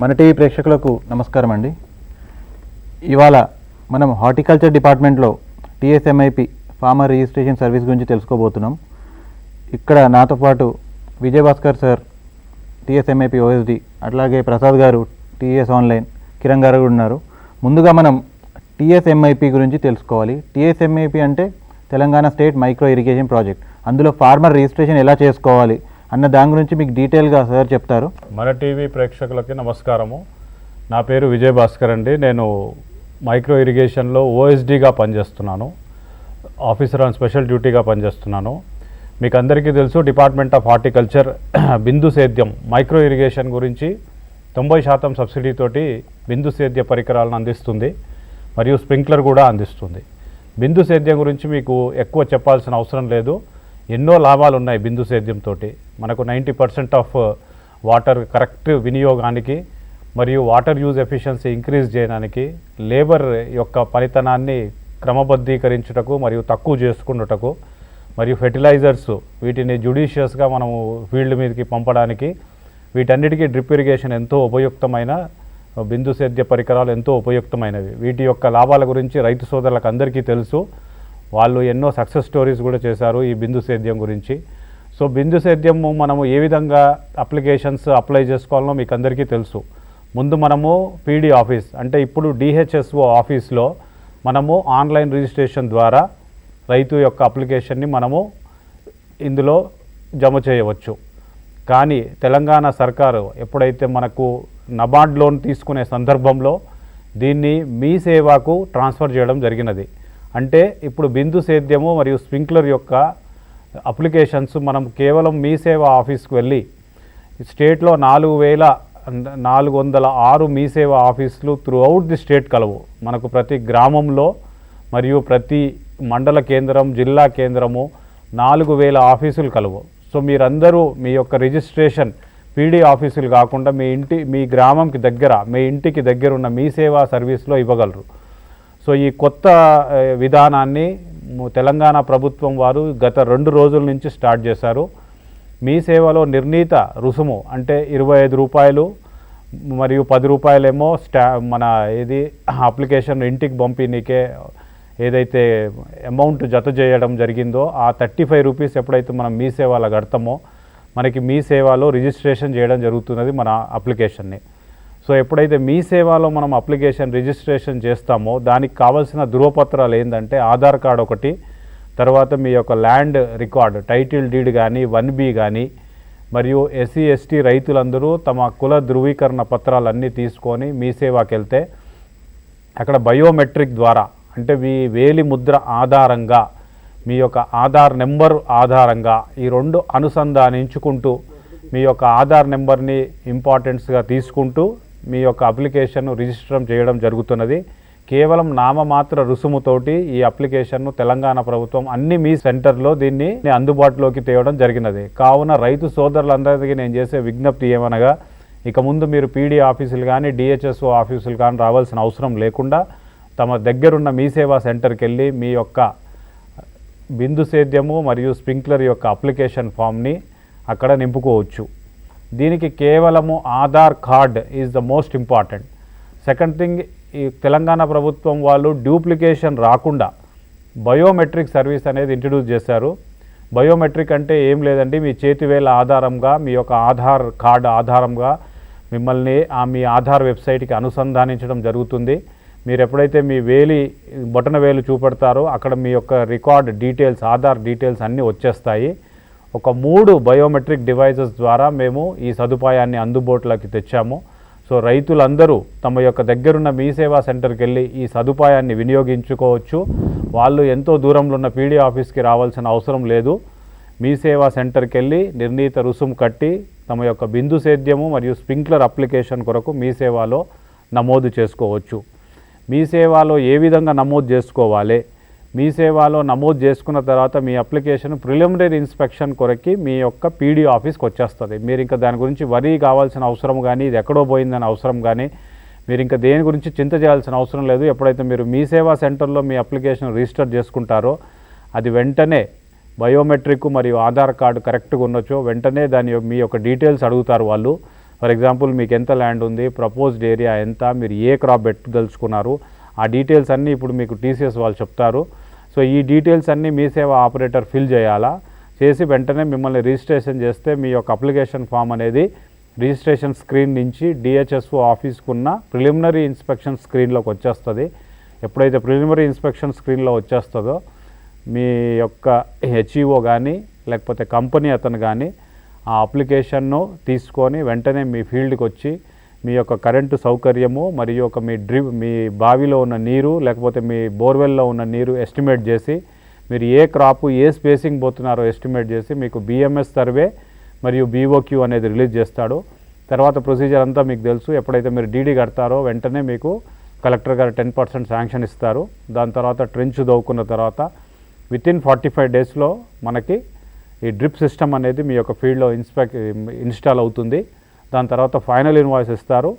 మన టీవీ ప్రేక్షకులకు నమస్కారం అండి. ఇవాళ మనం హార్టికల్చర్ డిపార్ట్మెంట్లో టీఎస్ఎంఐపి ఫార్మర్ రిజిస్ట్రేషన్ సర్వీస్ గురించి తెలుసుకోబోతున్నాం. ఇక్కడ నాతో పాటు విజయభాస్కర్ సార్ టీఎస్ఎంఐపి ఓఎస్డి, అట్లాగే ప్రసాద్ గారు టీఎస్ ఆన్లైన్, కిరణ్ గారు ఉన్నారు. ముందుగా మనం టీఎస్ఎంఐపి గురించి తెలుసుకోవాలి. టీఎస్ఎంఐపి అంటే Telangana state micro irrigation project. అందులో ఫార్మర్ రిజిస్ట్రేషన్ ఎలా చేసుకోవాలి అన్న దాని గురించి మీకు డీటెయిల్గా సార్ చెప్తారు. మన టీవీ ప్రేక్షకులకి నమస్కారము. నా పేరు విజయభాస్కర్ అండి. నేను మైక్రో ఇరిగేషన్లో ఓఎస్డీగా పనిచేస్తున్నాను, ఆఫీసర్ ఆన్ స్పెషల్ డ్యూటీగా పనిచేస్తున్నాను. మీకు అందరికీ తెలుసు, డిపార్ట్మెంట్ ఆఫ్ హార్టికల్చర్ బిందు సేద్యం మైక్రో ఇరిగేషన్ గురించి 90% సబ్సిడీతోటి బిందు సేద్య పరికరాలను అందిస్తుంది మరియు స్ప్రింక్లర్ కూడా అందిస్తుంది. బిందు సేద్యం గురించి మీకు ఎక్కువ చెప్పాల్సిన అవసరం లేదు. ఎన్నో లాభాలు ఉన్నాయి బిందు సేద్యంతో. మనకు 90% ఆఫ్ వాటర్ కరెక్ట్ వినియోగానికి మరియు వాటర్ యూజ్ ఎఫిషియన్సీ ఇంక్రీజ్ చేయడానికి, లేబర్ యొక్క పనితనాన్ని క్రమబద్ధీకరించుటకు మరియు తక్కువ చేసుకున్నటకు, మరియు ఫెర్టిలైజర్స్ వీటిని జుడిషియస్గా మనము ఫీల్డ్ మీదకి పంపడానికి, వీటన్నిటికీ డ్రిప్ ఇరిగేషన్ ఎంతో ఉపయుక్తమైన, బిందు సేద్య పరికరాలు ఎంతో ఉపయుక్తమైనవి. వీటి యొక్క లాభాల గురించి రైతు సోదరులకు అందరికీ తెలుసు. వాళ్ళు ఎన్నో సక్సెస్ స్టోరీస్ కూడా చేశారు ఈ బిందు సేద్యం గురించి. సో బిందు సేద్యము మనము ఏ విధంగా అప్లికేషన్స్ అప్లై చేసుకోవాలో మీకు అందరికీ తెలుసు. ముందు మనము పీడీ ఆఫీస్ అంటే ఇప్పుడు డిహెచ్ఎస్ఓ ఆఫీస్లో మనము ఆన్లైన్ రిజిస్ట్రేషన్ ద్వారా రైతు యొక్క అప్లికేషన్ని మనము ఇందులో జమ చేయవచ్చు. కానీ తెలంగాణ సర్కారు ఎప్పుడైతే మనకు నబార్డ్ లోన్ తీసుకునే సందర్భంలో దీన్ని మీ సేవకు ట్రాన్స్ఫర్ చేయడం జరిగినది. అంటే ఇప్పుడు బిందు సేద్యము మరియు స్ప్రింక్లర్ యొక్క అప్లికేషన్స్ మనం కేవలం మీ సేవ ఆఫీస్కి వెళ్ళి, స్టేట్లో 4406 మీ సేవ ఆఫీసులు త్రూఅవుట్ ది స్టేట్ కలవు. మనకు ప్రతి గ్రామంలో మరియు ప్రతి మండల కేంద్రం, జిల్లా కేంద్రము 4000 ఆఫీసులు కలవు. సో మీరందరూ మీ యొక్క రిజిస్ట్రేషన్ పీడీ ఆఫీసులు కాకుండా మీ గ్రామంకి దగ్గర, మీ ఇంటికి దగ్గర ఉన్న మీ సేవా సర్వీస్లో ఇవ్వగలరు. సో ఈ కొత్త విధానాన్ని తెలంగాణ ప్రభుత్వం వారు గత 2 రోజుల నుంచి స్టార్ట్ చేశారు. మీ సేవలో నిర్ణీత రుసుము అంటే 25 రూపాయలు మరియు 10 రూపాయలేమో మన అప్లికేషన్ ఇంటికి పంపిణీకే ఏదైతే అమౌంట్ జత చేయడం జరిగిందో ఆ 35 రూపీస్ ఎప్పుడైతే మనం మీ సేవలో కడతామో మనకి మీ సేవలో రిజిస్ట్రేషన్ చేయడం జరుగుతున్నది మన అప్లికేషన్ని. సో ఎప్పుడైతే మీ సేవలో మనం అప్లికేషన్ రిజిస్ట్రేషన్ చేస్తామో దానికి కావాల్సిన ధృవపత్రాలు ఏంటంటే ఆధార్ కార్డ్ ఒకటి, తర్వాత మీ యొక్క ల్యాండ్ రికార్డ్ టైటిల్ డీడ్ కానీ 1B కానీ, మరియు SC ST రైతులందరూ తమ కుల ధృవీకరణ పత్రాలన్నీ తీసుకొని మీ సేవకి వెళ్తే అక్కడ బయోమెట్రిక్ ద్వారా అంటే మీ వేలి ముద్ర ఆధారంగా, మీ యొక్క ఆధార్ నెంబర్ ఆధారంగా ఈ 2 అనుసంధానించుకుంటూ మీ యొక్క ఆధార్ నెంబర్ని ఇంపార్టెన్స్గా తీసుకుంటూ మీ యొక్క అప్లికేషన్ను రిజిస్టర్ చేయడం జరుగుతున్నది. కేవలం నామమాత్ర రుసుముతోటి ఈ అప్లికేషన్ను తెలంగాణ ప్రభుత్వం అన్ని మీ సెంటర్లో దీన్ని అందుబాటులోకి తేవడం జరిగినది. కావున రైతు సోదరులందరికీ నేను చేసే విజ్ఞప్తి ఏమనగా, ఇక ముందు మీరు పీడీ ఆఫీసులు కానీ డిహెచ్ఎస్ఓ ఆఫీసులు కానీ రావాల్సిన అవసరం లేకుండా తమ దగ్గరున్న మీ సేవా సెంటర్కి వెళ్ళి మీ యొక్క బిందు సేద్యము మరియు స్ప్రింక్లర్ యొక్క అప్లికేషన్ ఫామ్ని అక్కడ నింపుకోవచ్చు. దీనికి కేవలము Aadhaar card is the most important. Second thing, ఈ తెలంగాణ ప్రభుత్వం వాళ్ళు డూప్లికేషన్ రాకుండా బయోమెట్రిక్ సర్వీస్ అనేది ఇంట్రడ్యూస్ చేశారు. బయోమెట్రిక్ అంటే ఏం లేదండి, మీ చేతివేళ్ళ ఆధారంగా మీ యొక్క ఆధార్ కార్డ్ ఆధారంగా మిమ్మల్ని మీ ఆధార్ వెబ్సైట్కి అనుసంధానించడం జరుగుతుంది. మీరు ఎప్పుడైతే మీ బొటన వేలు చూపెడతారో అక్కడ మీ యొక్క రికార్డ్ డీటెయిల్స్, ఆధార్ డీటెయిల్స్ అన్నీ వచ్చేస్తాయి. ఒక 3 బయోమెట్రిక్ డివైజెస్ ద్వారా మేము ఈ సదుపాయాన్ని అందుబాటులోకి తెచ్చాము. సో రైతులందరూ తమ యొక్క దగ్గరున్న మీ సేవా సెంటర్కి వెళ్ళి ఈ సదుపాయాన్ని వినియోగించుకోవచ్చు. వాళ్ళు ఎంతో దూరంలో ఉన్న పీడీ ఆఫీస్కి రావాల్సిన అవసరం లేదు. మీ సేవా సెంటర్కి వెళ్ళి నిర్ణీత రుసుము కట్టి తమ యొక్క బిందు సేద్యము మరియు స్ప్రింక్లర్ అప్లికేషన్ కొరకు మీ సేవలో నమోదు చేసుకోవచ్చు. మీ సేవలో ఏ విధంగా నమోదు చేసుకోవాలి, మీ సేవలో నమోదు చేసుకున్న తర్వాత మీ అప్లికేషన్ ప్రిలిమినరీ ఇన్స్పెక్షన్ కొరకి మీ యొక్క పీడీ ఆఫీస్కి వచ్చేస్తుంది. మీరు ఇంకా దాని గురించి వరీ కావాల్సిన అవసరం కానీ, ఇది ఎక్కడో పోయిందని అవసరం కానీ, మీరు ఇంకా దేని గురించి చింత చేయాల్సిన అవసరం లేదు. ఎప్పుడైతే మీరు మీ సేవా సెంటర్లో మీ అప్లికేషన్ రిజిస్టర్ చేసుకుంటారో అది వెంటనే బయోమెట్రిక్ మరియు ఆధార్ కార్డు కరెక్ట్గా ఉండొచ్చు, వెంటనే మీ యొక్క డీటెయిల్స్ అడుగుతారు వాళ్ళు. ఫర్ ఎగ్జాంపుల్ మీకు ఎంత ల్యాండ్ ఉంది, ప్రపోజ్డ్ ఏరియా ఎంత, మీరు ఏ క్రాప్ పెట్టదలుచుకున్నారు, ఆ డీటెయిల్స్ అన్నీ ఇప్పుడు మీకు టీసీఎస్ వాళ్ళు చెప్తారు. సో ఈ డీటెయిల్స్ అన్నీ మీ సేవ ఆపరేటర్ ఫిల్ చేయాలా, చేసి వెంటనే మిమ్మల్ని రిజిస్ట్రేషన్ చేస్తే మీ యొక్క అప్లికేషన్ ఫామ్ అనేది రిజిస్ట్రేషన్ స్క్రీన్ నుంచి డిహెచ్ఎస్ఓ ఆఫీస్కున్న ప్రిలిమినరీ ఇన్స్పెక్షన్ స్క్రీన్లోకి వచ్చేస్తుంది. ఎప్పుడైతే ప్రిలిమినరీ ఇన్స్పెక్షన్ స్క్రీన్లో వచ్చేస్తుందో మీ యొక్క హెచ్ఈఓ కానీ లేకపోతే కంపెనీ అతను కానీ ఆ అప్లికేషన్ను తీసుకొని వెంటనే మీ ఫీల్డ్కి వచ్చి మీ యొక్క కరెంటు సౌకర్యము మరియు ఒక మీ బావిలో ఉన్న నీరు లేకపోతే మీ బోర్వెల్లో ఉన్న నీరు ఎస్టిమేట్ చేసి మీరు ఏ క్రాపు ఏ స్పేసింగ్ పోతున్నారో ఎస్టిమేట్ చేసి మీకు బిఎంఎస్ సర్వే మరియు బీఓక్యూ అనేది రిలీజ్ చేస్తాడు. తర్వాత ప్రొసీజర్ అంతా మీకు తెలుసు. ఎప్పుడైతే మీరు డీడీ కడతారో వెంటనే మీకు కలెక్టర్ గారు 10% శాంక్షన్ ఇస్తారు. దాని తర్వాత ట్రెంచ్ దవ్వుకున్న తర్వాత వితిన్ 45 డేస్లో మనకి ఈ డ్రిప్ సిస్టమ్ అనేది మీ యొక్క ఫీల్డ్లో ఇన్స్టాల్ అవుతుంది. దాని తర్వాత ఫైనల్ ఇన్వాయిస్ ఇస్తారు.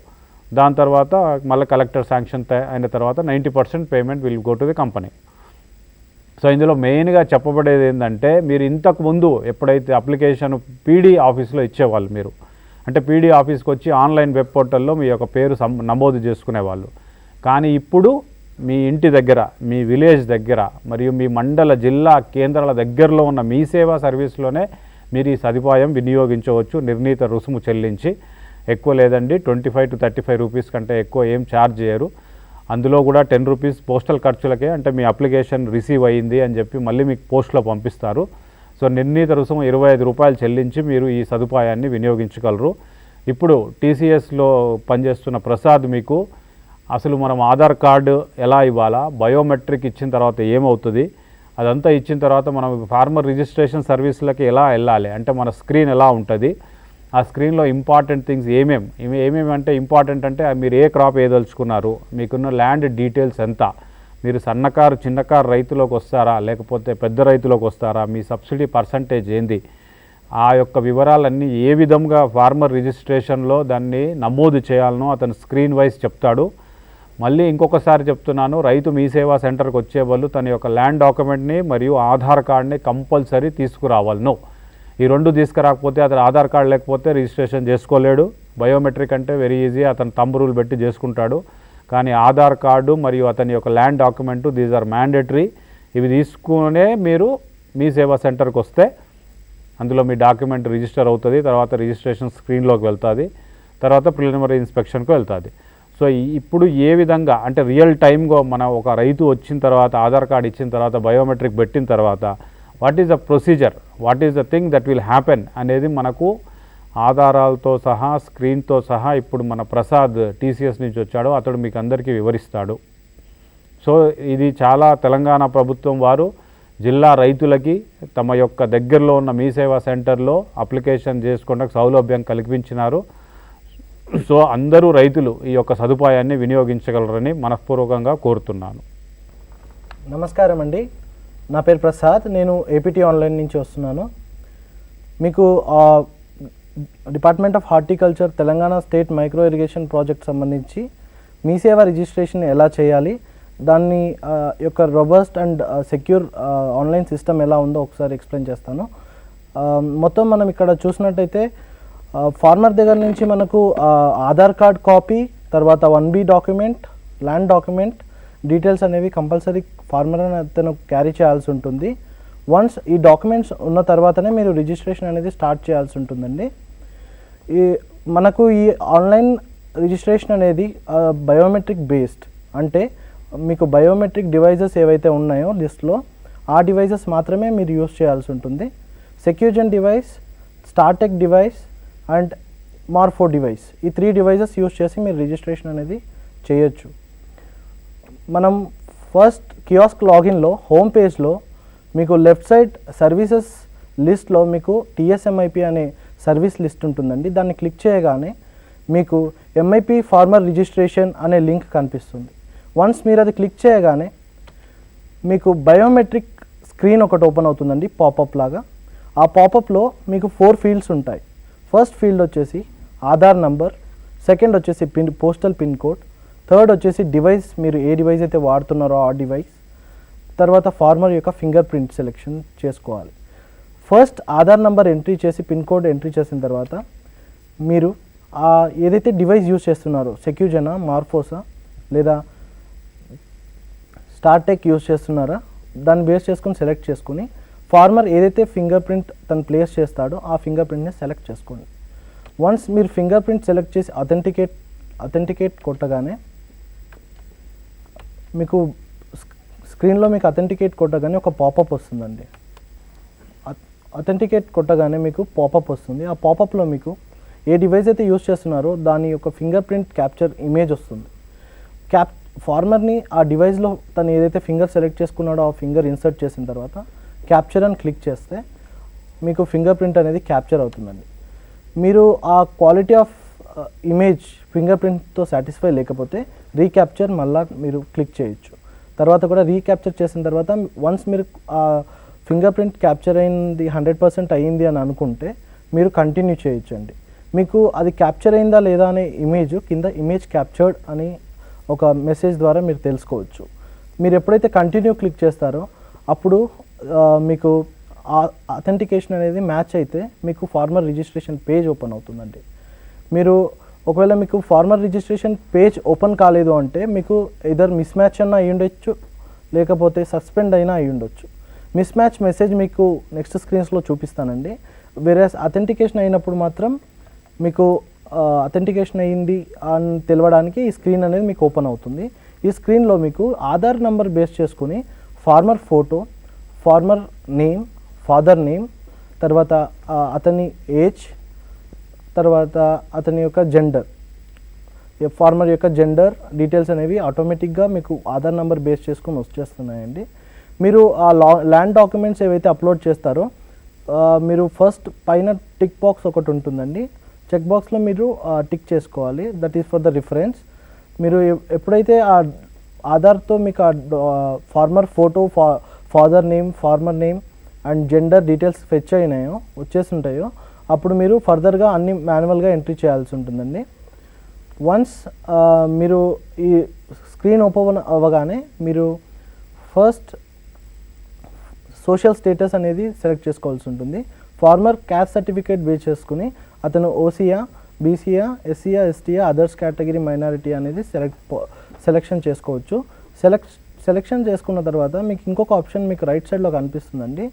దాని తర్వాత మళ్ళీ కలెక్టర్ శాంక్షన్ అయిన తర్వాత 90% payment will go to the company. So ఇందులో మెయిన్గా చెప్పబడేది ఏంటంటే మీరు ఇంతకు ముందు ఎప్పుడైతే అప్లికేషన్ పీడీ ఆఫీస్లో ఇచ్చేవాళ్ళు, మీరు అంటే పీడీ ఆఫీస్కి వచ్చి ఆన్లైన్ వెబ్ పోర్టల్లో మీ యొక్క పేరు నమోదు చేసుకునేవాళ్ళు. కానీ ఇప్పుడు మీ ఇంటి దగ్గర, మీ విలేజ్ దగ్గర మరియు మీ మండల జిల్లా కేంద్రాల దగ్గరలో ఉన్న మీ సేవా సర్వీస్లోనే మీరు ఈ సదుపాయం వినియోగించవచ్చు. నిర్ణీత రుసుము చెల్లించి, ఎక్కువ లేదండి 25 to 35 రూపీస్ కంటే ఎక్కువ ఏం ఛార్జ్ చేయరు. అందులో కూడా 10 రూపీస్ పోస్టల్ ఖర్చులకే, అంటే మీ అప్లికేషన్ రిసీవ్ అయ్యింది అని చెప్పి మళ్ళీ మీకు పోస్ట్లో పంపిస్తారు. సో నిర్ణీత రుసుము 25 రూపాయలు చెల్లించి మీరు ఈ సదుపాయాన్ని వినియోగించగలరు. ఇప్పుడు టీసీఎస్లో పనిచేస్తున్న ప్రసాద్ మీకు అసలు మనం ఆధార్ కార్డు ఎలా ఇవ్వాలా, బయోమెట్రిక్ ఇచ్చిన తర్వాత ఏమవుతుంది, అదంతా ఇచ్చిన తర్వాత మనం ఫార్మర్ రిజిస్ట్రేషన్ సర్వీసులకి ఎలా వెళ్ళాలి, అంటే మన స్క్రీన్ ఎలా ఉంటుంది, ఆ స్క్రీన్లో ఇంపార్టెంట్ థింగ్స్ ఏమేమి అంటే ఇంపార్టెంట్ అంటే మీరు ఏ క్రాప్ వేయదలుచుకున్నారు, మీకున్న ల్యాండ్ డీటెయిల్స్ ఎంత, మీరు సన్నకారు చిన్నకారు రైతులోకి వస్తారా లేకపోతే పెద్ద రైతులోకి వస్తారా, మీ సబ్సిడీ పర్సంటేజ్ ఏంది, ఆ యొక్క వివరాలన్నీ ఏ విధంగా ఫార్మర్ రిజిస్ట్రేషన్లో దాన్ని నమోదు చేయాలనో అతను స్క్రీన్ వైజ్ చెప్తాడు. మళ్ళీ ఇంకొకసారి చెప్తున్నాను, రైతు మీ సేవా సెంటర్కి వచ్చే వాళ్ళు తన యొక్క ల్యాండ్ డాక్యుమెంట్ని మరియు ఆధార్ కార్డ్ని కంపల్సరీ తీసుకురావాలను. ఈ రెండు తీసుకురాకపోతే అతను ఆధార్ కార్డు లేకపోతే రిజిస్ట్రేషన్ చేసుకోలేడు. బయోమెట్రిక్ అంటే వెరీ ఈజీ, అతను తంబు రూల్ పెట్టి చేసుకుంటాడు. కానీ ఆధార్ కార్డు మరియు అతని యొక్క land document these are mandatory. ఇవి తీసుకునే మీరు మీ సేవా సెంటర్కి వస్తే అందులో మీ డాక్యుమెంట్ రిజిస్టర్ అవుతుంది. తర్వాత రిజిస్ట్రేషన్ స్క్రీన్లోకి వెళ్తుంది. తర్వాత ప్రిలిమినరీ ఇన్స్పెక్షన్కి వెళ్తుంది. సో ఇప్పుడు ఏ విధంగా అంటే రియల్ టైమ్గా మన ఒక రైతు వచ్చిన తర్వాత ఆధార్ కార్డు ఇచ్చిన తర్వాత బయోమెట్రిక్ పెట్టిన తర్వాత what is the procedure, what is the thing that will happen అనేది మనకు ఆధారాలతో సహా స్క్రీన్తో సహా ఇప్పుడు మన ప్రసాద్ టీసీఎస్ నుంచి వచ్చాడో అతడు మీకు అందరికీ వివరిస్తాడు. సో ఇది చాలా తెలంగాణ ప్రభుత్వం వారు జిల్లా రైతులకి తమ యొక్క దగ్గరలో ఉన్న మీ సేవా సెంటర్లో అప్లికేషన్ చేసుకోవడానికి సౌలభ్యం కల్పించినారు. సో అందరూ రైతులు ఈ యొక్క సదుపాయాన్ని వినియోగించగలరని మనస్పూర్వకంగా కోరుతున్నాను. నమస్కారం అండి, నా పేరు ప్రసాద్, నేను ఏపీటీ ఆన్లైన్ నుంచి వస్తున్నాను. మీకు department of horticulture Telangana state micro irrigation project సంబంధించి మీ సేవ రిజిస్ట్రేషన్ ఎలా చేయాలి, దాన్ని యొక్క robust and secure online system ఎలా ఉందో ఒకసారి ఎక్స్ప్లెయిన్ చేస్తాను. మొత్తం మనం ఇక్కడ చూసినట్టయితే ఫార్మర్ దగ్గర నుంచి మనకు ఆధార్ కార్డ్ కాపీ, తర్వాత 1B document, land document details అనేవి కంపల్సరీ ఫార్మర్ అని అతను క్యారీ చేయాల్సి ఉంటుంది. వన్స్ ఈ డాక్యుమెంట్స్ ఉన్న తర్వాతనే మీరు రిజిస్ట్రేషన్ అనేది స్టార్ట్ చేయాల్సి ఉంటుందండి. మనకు ఈ ఆన్లైన్ రిజిస్ట్రేషన్ అనేది బయోమెట్రిక్ బేస్డ్, అంటే మీకు బయోమెట్రిక్ డివైజెస్ ఏవైతే ఉన్నాయో లిస్ట్లో ఆ డివైజెస్ మాత్రమే మీరు యూస్ చేయాల్సి ఉంటుంది. SecuGen device, Startek device and Morpho device, ఈ 3 డివైజెస్ యూస్ చేసి మీరు రిజిస్ట్రేషన్ అనేది చేయొచ్చు. మనం ఫస్ట్ కియాస్క్ లాగిన్లో హోమ్ పేజ్లో మీకు లెఫ్ట్ సైడ్ సర్వీసెస్ లిస్ట్లో మీకు TSMIP అనే సర్వీస్ లిస్ట్ ఉంటుందండి. దాన్ని క్లిక్ చేయగానే మీకు MIP ఫార్మర్ రిజిస్ట్రేషన్ అనే లింక్ కనిపిస్తుంది. వన్స్ మీరు అది క్లిక్ చేయగానే మీకు బయోమెట్రిక్ స్క్రీన్ ఒకటి ఓపెన్ అవుతుందండి, పాపప్ లాగా. ఆ పాపప్లో మీకు 4 ఫీల్డ్స్ ఉంటాయి. ఫస్ట్ ఫీల్డ్ వచ్చేసి ఆధార్ నంబర్, సెకండ్ వచ్చేసి పోస్టల్ పిన్ కోడ్, థర్డ్ వచ్చేసి డివైస్, మీరు ఏ డివైస్ అయితే వాడుతున్నారో ఆ డివైస్, తర్వాత ఫార్మర్ యొక్క ఫింగర్ ప్రింట్ సెలెక్షన్ చేసుకోవాలి. ఫస్ట్ ఆధార్ నంబర్ ఎంట్రీ చేసి పిన్ కోడ్ ఎంట్రీ చేసిన తర్వాత మీరు ఏదైతే డివైస్ యూజ్ చేస్తున్నారో సెక్యూజనా, మార్ఫోసా లేదా స్టార్టెక్ యూజ్ చేస్తున్నారా దాన్ని బేస్ చేసుకొని సెలెక్ట్ చేసుకుని ఫార్మర్ ఏదైతే ఫింగర్ ప్రింట్ తను ప్లేస్ చేస్తాడో ఆ ఫింగర్ ప్రింట్ని సెలెక్ట్ చేసుకోండి. వన్స్ మీరు ఫింగర్ ప్రింట్ సెలెక్ట్ చేసి అథెంటికేట్ కొట్టగానే మీకు స్క్రీన్లో మీకు అథెంటికేట్ కొట్టగానే ఒక పాపప్ వస్తుందండి. అథెంటికేట్ కొట్టగానే మీకు పాపప్ వస్తుంది. ఆ పాపప్లో మీకు ఏ డివైస్ అయితే యూజ్ చేస్తున్నారో దాని యొక్క ఫింగర్ ప్రింట్ క్యాప్చర్ ఇమేజ్ వస్తుంది. ఫార్మర్ని ఆ డివైస్లో తను ఏదైతే ఫింగర్ సెలెక్ట్ చేసుకున్నాడో ఆ ఫింగర్ ఇన్సర్ట్ చేసిన తర్వాత క్యాప్చర్ అని క్లిక్ చేస్తే మీకు ఫింగర్ ప్రింట్ అనేది క్యాప్చర్ అవుతుందండి. మీరు ఆ క్వాలిటీ ఆఫ్ ఇమేజ్ ఫింగర్ ప్రింట్తో సాటిస్ఫై లేకపోతే రీక్యాప్చర్ మళ్ళీ మీరు క్లిక్ చేయొచ్చు. తర్వాత కూడా రీక్యాప్చర్ చేసిన తర్వాత వన్స్ మీరు ఆ ఫింగర్ ప్రింట్ క్యాప్చర్ అయింది 100% అయ్యింది అని అనుకుంటే మీరు కంటిన్యూ చేయొచ్చండి. మీకు అది క్యాప్చర్ అయిందా లేదా అనే ఇమేజ్ కింద ఇమేజ్ క్యాప్చర్డ్ అని ఒక మెసేజ్ ద్వారా మీరు తెలుసుకోవచ్చు. మీరు ఎప్పుడైతే కంటిన్యూ క్లిక్ చేస్తారో అప్పుడు మీకు అథెంటికేషన్ అనేది మ్యాచ్ అయితే మీకు ఫార్మర్ రిజిస్ట్రేషన్ పేజ్ ఓపెన్ అవుతుందండి. మీరు ఒకవేళ మీకు ఫార్మర్ రిజిస్ట్రేషన్ పేజ్ ఓపెన్ కాలేదు అంటే మీకు ఇదర్ మిస్ మ్యాచ్ అన్న అయ్యి ఉండొచ్చు, లేకపోతే సస్పెండ్ అయినా అయ్యి ఉండొచ్చు. మిస్ మ్యాచ్ మెసేజ్ మీకు నెక్స్ట్ స్క్రీన్స్లో చూపిస్తానండి. వేరే అథెంటికేషన్ అయినప్పుడు మాత్రం మీకు అథెంటికేషన్ అయ్యింది అని తెలవడానికి ఈ స్క్రీన్ అనేది మీకు ఓపెన్ అవుతుంది. ఈ స్క్రీన్లో మీకు ఆధార్ నెంబర్ బేస్ చేసుకుని farmer photo, farmer name, father name, తర్వాత అతని ఏజ్, తర్వాత అతని యొక్క జెండర్, ఫార్మర్ యొక్క జెండర్ డీటెయిల్స్ అనేవి ఆటోమేటిక్గా మీకు ఆధార్ నెంబర్ బేస్ చేసుకొని వచ్చేస్తున్నాయండి. మీరు ఆ ల్యాండ్ డాక్యుమెంట్స్ ఏవైతే అప్లోడ్ చేస్తారో మీరు ఫస్ట్ పైన టిక్ బాక్స్ ఒకటి ఉంటుందండి. చెక్ బాక్స్లో మీరు టిక్ చేసుకోవాలి. That is for the reference. మీరు ఎప్పుడైతే ఆ ఆధార్తో మీకు farmer photo, father name, farmer name and gender details fetch అయినాయో వచ్చేస్తుంటాయో అప్పుడు మీరు ఫర్దర్గా అన్ని మాన్యువల్గా ఎంట్రీ చేయాల్సి ఉంటుందండి. వన్స్ మీరు ఈ స్క్రీన్ ఓపెన్ అవ్వగానే మీరు ఫస్ట్ సోషల్ స్టేటస్ అనేది సెలెక్ట్ చేసుకోవాల్సి ఉంటుంది. ఫార్మర్ క్యాస్ట్ సర్టిఫికేట్ బేస్ చేసుకుని అతను ఓసీయా, బీసీయా, ఎస్సీయా, ఎస్టీయా, అదర్స్ కేటగిరీ, మైనారిటీ అనేది సెలెక్షన్ చేసుకోవచ్చు. సెలెక్షన్ చేసుకున్న తర్వాత మీకు ఇంకొక ఆప్షన్ మీకు రైట్ సైడ్లో కనిపిస్తుందండి.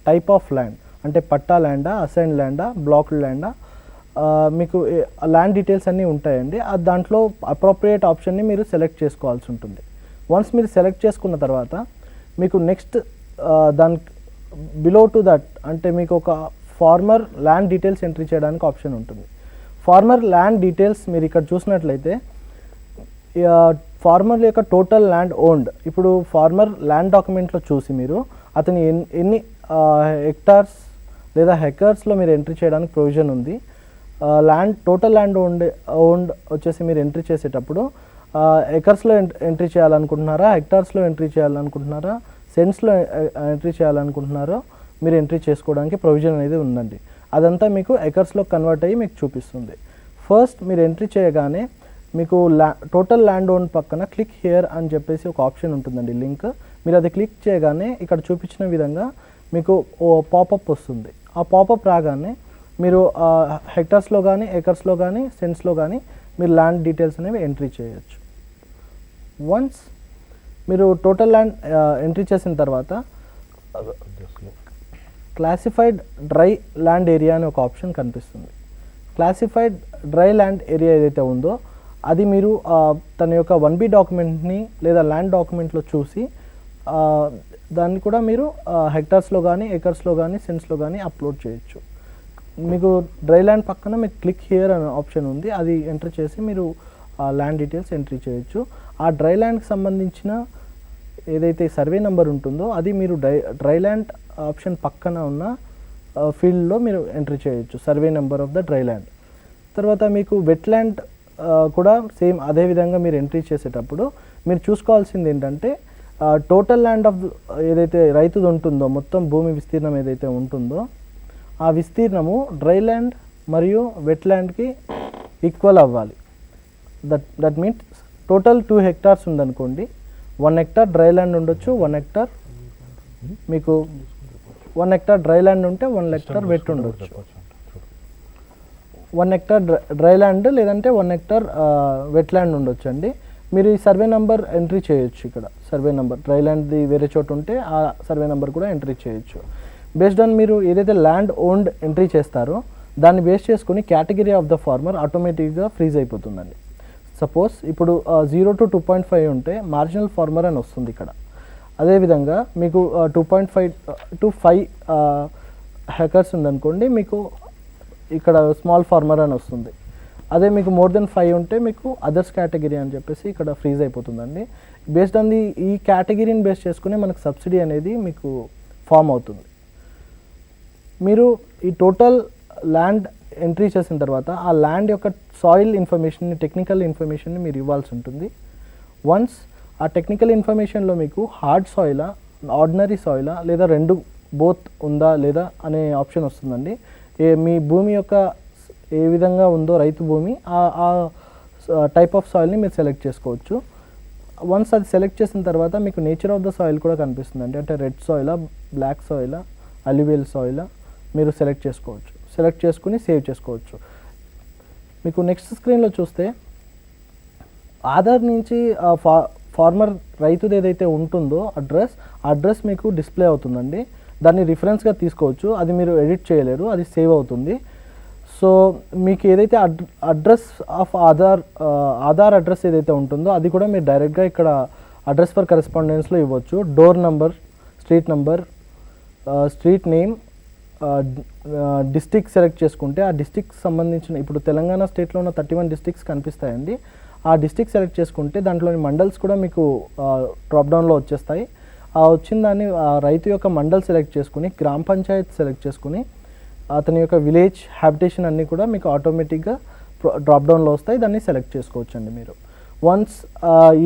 టైప్ ఆఫ్ ల్యాండ్ అంటే పట్టా ల్యాండా, అసైన్ ల్యాండా, బ్లాక్డ్ ల్యాండా, మీకు ల్యాండ్ డీటెయిల్స్ అన్నీ ఉంటాయండి. దాంట్లో అప్రోప్రియేట్ ఆప్షన్ని మీరు సెలెక్ట్ చేసుకోవాల్సి ఉంటుంది. వన్స్ మీరు సెలెక్ట్ చేసుకున్న తర్వాత మీకు నెక్స్ట్ దాని బిలో టు దట్ అంటే మీకు ఒక ఫార్మర్ ల్యాండ్ డీటెయిల్స్ ఎంట్రీ చేయడానికి ఆప్షన్ ఉంటుంది. ఫార్మర్ ల్యాండ్ డీటెయిల్స్ మీరు ఇక్కడ చూసినట్లయితే ఫార్మర్ యొక్క టోటల్ ల్యాండ్ ఓన్డ్ ఇప్పుడు ఫార్మర్ ల్యాండ్ డాక్యుమెంట్లో చూసి మీరు అతని ఎన్ని హెక్టార్స్ లేదా హెక్టార్స్లో మీరు ఎంట్రీ చేయడానికి ప్రొవిజన్ ఉంది. టోటల్ ల్యాండ్ ఓన్డ్ వచ్చేసి మీరు ఎంట్రీ చేసేటప్పుడు ఎకర్స్లో ఎంట్రీ చేయాలనుకుంటున్నారా, హెక్టార్స్లో ఎంట్రీ చేయాలనుకుంటున్నారా, సెంట్స్లో ఎంట్రీ చేయాలనుకుంటున్నారో మీరు ఎంట్రీ చేసుకోవడానికి ప్రొవిజన్ అనేది ఉందండి. అదంతా మీకు ఎకర్స్లో కన్వర్ట్ అయ్యి మీకు చూపిస్తుంది. ఫస్ట్ మీరు ఎంట్రీ చేయగానే మీకు టోటల్ ల్యాండ్ ఓన్ పక్కన క్లిక్ హియర్ అని చెప్పేసి ఒక ఆప్షన్ ఉంటుందండి, లింక్. మీరు అది క్లిక్ చేయగానే ఇక్కడ చూపించిన విధంగా మీకు ఓ పాపప్ వస్తుంది. ఆ పాపప్ రాగానే మీరు హెక్టార్స్లో కానీ, ఎకర్స్లో కానీ, సెంట్స్లో కానీ మీరు ల్యాండ్ డీటెయిల్స్ అనేవి ఎంట్రీ చేయొచ్చు. వన్స్ మీరు టోటల్ ల్యాండ్ ఎంట్రీ చేసిన తర్వాత క్లాసిఫైడ్ డ్రై ల్యాండ్ ఏరియా అనే ఒక ఆప్షన్ కనిపిస్తుంది. క్లాసిఫైడ్ డ్రై ల్యాండ్ ఏరియా ఏదైతే ఉందో అది మీరు తన యొక్క 1B డాక్యుమెంట్ని లేదా ల్యాండ్ డాక్యుమెంట్లో చూసి దాన్ని కూడా మీరు హెక్టార్స్లో కానీ, ఎకర్స్లో కానీ, సెంట్స్లో కానీ అప్లోడ్ చేయొచ్చు. మీకు డ్రై ల్యాండ్ పక్కన మీకు క్లిక్ హియర్ అనే ఆప్షన్ ఉంది. అది ఎంటర్ చేసి మీరు ల్యాండ్ డీటెయిల్స్ ఎంట్రీ చేయొచ్చు. ఆ డ్రై ల్యాండ్కి సంబంధించిన ఏదైతే సర్వే నెంబర్ ఉంటుందో అది మీరు డ్రై ల్యాండ్ ఆప్షన్ పక్కన ఉన్న ఫీల్డ్లో మీరు ఎంట్రీ చేయొచ్చు, survey number of the dry land. తర్వాత మీకు వెట్ ల్యాండ్ కూడా సేమ్ అదే విధంగా మీరు ఎంట్రీ చేసేటప్పుడు మీరు చూసుకోవాల్సింది ఏంటంటే టోటల్ ల్యాండ్ ఆఫ్ ఏదైతే రైతుది ఉంటుందో మొత్తం భూమి విస్తీర్ణం ఏదైతే ఉంటుందో ఆ విస్తీర్ణము డ్రై ల్యాండ్ మరియు వెట్ ల్యాండ్కి ఈక్వల్ అవ్వాలి. దట్ మీన్స్ టోటల్ 2 హెక్టార్స్ ఉందనుకోండి, 1 హెక్టార్ డ్రై ల్యాండ్ ఉండొచ్చు, 1 హెక్టార్ మీకు 1 హెక్టార్ డ్రై ల్యాండ్ ఉంటే 1 హెక్టార్ వెట్ ఉండొచ్చు. 1 హెక్టార్ డ్రై ల్యాండ్ లేదంటే 1 హెక్టార్ వెట్ ల్యాండ్ ఉండొచ్చు అండి. మీరు ఈ సర్వే నెంబర్ ఎంట్రీ చేయొచ్చు. ఇక్కడ సర్వే నెంబర్ డ్రై ల్యాండ్ది వేరే చోటు ఉంటే ఆ సర్వే నెంబర్ కూడా ఎంట్రీ చేయొచ్చు. బేస్డ్ ఆన్ మీరు ఏదైతే ల్యాండ్ ఓన్డ్ ఎంట్రీ చేస్తారో దాన్ని బేస్ చేసుకుని కేటగిరీ ఆఫ్ ద ఫార్మర్ ఆటోమేటిక్గా ఫ్రీజ్ అయిపోతుందండి. సపోజ్ ఇప్పుడు 0 to 2.5 ఉంటే మార్జినల్ ఫార్మర్ అని వస్తుంది ఇక్కడ. అదేవిధంగా మీకు 2.5 to 5 హెకర్స్ ఉందనుకోండి, మీకు ఇక్కడ స్మాల్ ఫార్మర్ అని వస్తుంది. అదే మీకు మోర్ దెన్ 5 ఉంటే మీకు అదర్స్ కేటగిరీ అని చెప్పేసి ఇక్కడ ఫ్రీజ్ అయిపోతుందండి. బేస్డ్ ఆన్ ఈ కేటగిరీని బేస్ చేసుకుని మనకు సబ్సిడీ అనేది మీకు ఫామ్ అవుతుంది. మీరు ఈ టోటల్ ల్యాండ్ ఎంట్రీ చేసిన తర్వాత ఆ ల్యాండ్ యొక్క సాయిల్ ఇన్ఫర్మేషన్ని, టెక్నికల్ ఇన్ఫర్మేషన్ని మీరు ఇవ్వాల్సి ఉంటుంది. వన్స్ ఆ టెక్నికల్ ఇన్ఫర్మేషన్లో మీకు హార్డ్ సాయిలా, ఆర్డినరీ సాయిలా లేదా రెండు బోత్ ఉందా లేదా అనే ఆప్షన్ వస్తుందండి. మీ భూమి యొక్క ఏ విధంగా ఉందో రైతు భూమి ఆ టైప్ ఆఫ్ సాయిల్ని మీరు సెలెక్ట్ చేసుకోవచ్చు. వన్స్ అది సెలెక్ట్ చేసిన తర్వాత మీకు నేచర్ ఆఫ్ ద సాయిల్ కూడా కనిపిస్తుందండి. అంటే రెడ్ సాయిలా, బ్లాక్ సాయిలా, అల్యూవియల్ సాయిలా మీరు సెలెక్ట్ చేసుకోవచ్చు. సెలెక్ట్ చేసుకుని సేవ్ చేసుకోవచ్చు. మీకు నెక్స్ట్ స్క్రీన్లో చూస్తే ఆధార్ నుంచి ఫార్మర్ రైతుది ఏదైతే ఉంటుందో అడ్రస్ మీకు డిస్ప్లే అవుతుందండి. దాన్ని రిఫరెన్స్గా తీసుకోవచ్చు. అది మీరు ఎడిట్ చేయలేరు, అది సేవ్ అవుతుంది. సో మీకు ఏదైతే అడ్రస్ ఆఫ్ ఆధార్ అడ్రస్ ఏదైతే ఉంటుందో అది కూడా మీరు డైరెక్ట్గా ఇక్కడ అడ్రస్ ఫర్ కరెస్పాండెన్స్లో ఇవ్వచ్చు. Door number, street number, street name, district select చేసుకుంటే ఆ డిస్టిక్ సంబంధించిన ఇప్పుడు తెలంగాణ స్టేట్లో ఉన్న 31 డిస్టిక్స్ కనిపిస్తాయండి. ఆ డిస్టిక్ సెలెక్ట్ చేసుకుంటే దాంట్లోని మండల్స్ కూడా మీకు డ్రాప్ డౌన్లో వచ్చేస్తాయి. ఆ వచ్చిన దాన్ని రైతు యొక్క మండల్ సెలెక్ట్ చేసుకుని, గ్రామ పంచాయత్ సెలెక్ట్ చేసుకుని, అతని యొక్క విలేజ్ హ్యాబిటేషన్ అన్నీ కూడా మీకు ఆటోమేటిక్గా డ్రాప్ డౌన్లో వస్తాయి. దాన్ని సెలెక్ట్ చేసుకోవచ్చు అండి మీరు. వన్స్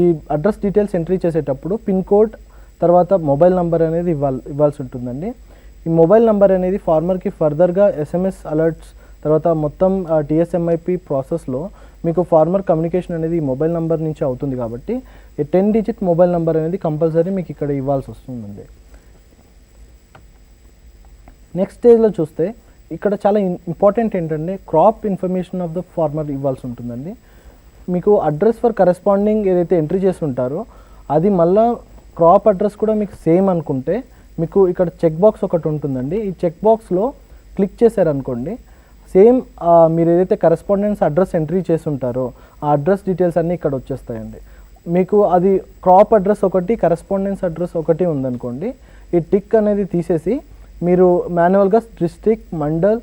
ఈ అడ్రస్ డీటెయిల్స్ ఎంట్రీ చేసేటప్పుడు పిన్ కోడ్ తర్వాత మొబైల్ నెంబర్ అనేది ఇవ్వాల్సి ఉంటుందండి. ఈ మొబైల్ నెంబర్ అనేది ఫార్మర్కి ఫర్దర్గా SMS అలర్ట్స్ తర్వాత మొత్తం TSMIP ప్రాసెస్లో మీకు ఫార్మర్ కమ్యూనికేషన్ అనేది ఈ మొబైల్ నెంబర్ నుంచి అవుతుంది కాబట్టి ఈ 10 డిజిట్ మొబైల్ నెంబర్ అనేది కంపల్సరీ మీకు ఇక్కడ ఇవ్వాల్సి వస్తుందండి. నెక్స్ట్ స్టేజ్లో చూస్తే ఇక్కడ చాలా ఇంపార్టెంట్ ఏంటంటే crop information of the farmer ఇవ్వాల్సి ఉంటుందండి. మీకు అడ్రస్ ఫర్ కరెస్పాండింగ్ ఏదైతే ఎంట్రీ చేసి ఉంటారో అది మళ్ళీ క్రాప్ అడ్రస్ కూడా మీకు సేమ్ అనుకుంటే మీకు ఇక్కడ చెక్ బాక్స్ ఒకటి ఉంటుందండి. ఈ చెక్ బాక్స్లో క్లిక్ చేశారనుకోండి, సేమ్ మీరు ఏదైతే కరెస్పాండెన్స్ అడ్రస్ ఎంట్రీ చేసి ఉంటారో ఆ అడ్రస్ డీటెయిల్స్ అన్నీ ఇక్కడ వచ్చేస్తాయండి. మీకు అది క్రాప్ అడ్రస్ ఒకటి, కరెస్పాండెన్స్ అడ్రస్ ఒకటి ఉందనుకోండి, ఈ టిక్ అనేది తీసేసి మీరు మాన్యువల్గా డిస్ట్రిక్ట్, మండల్,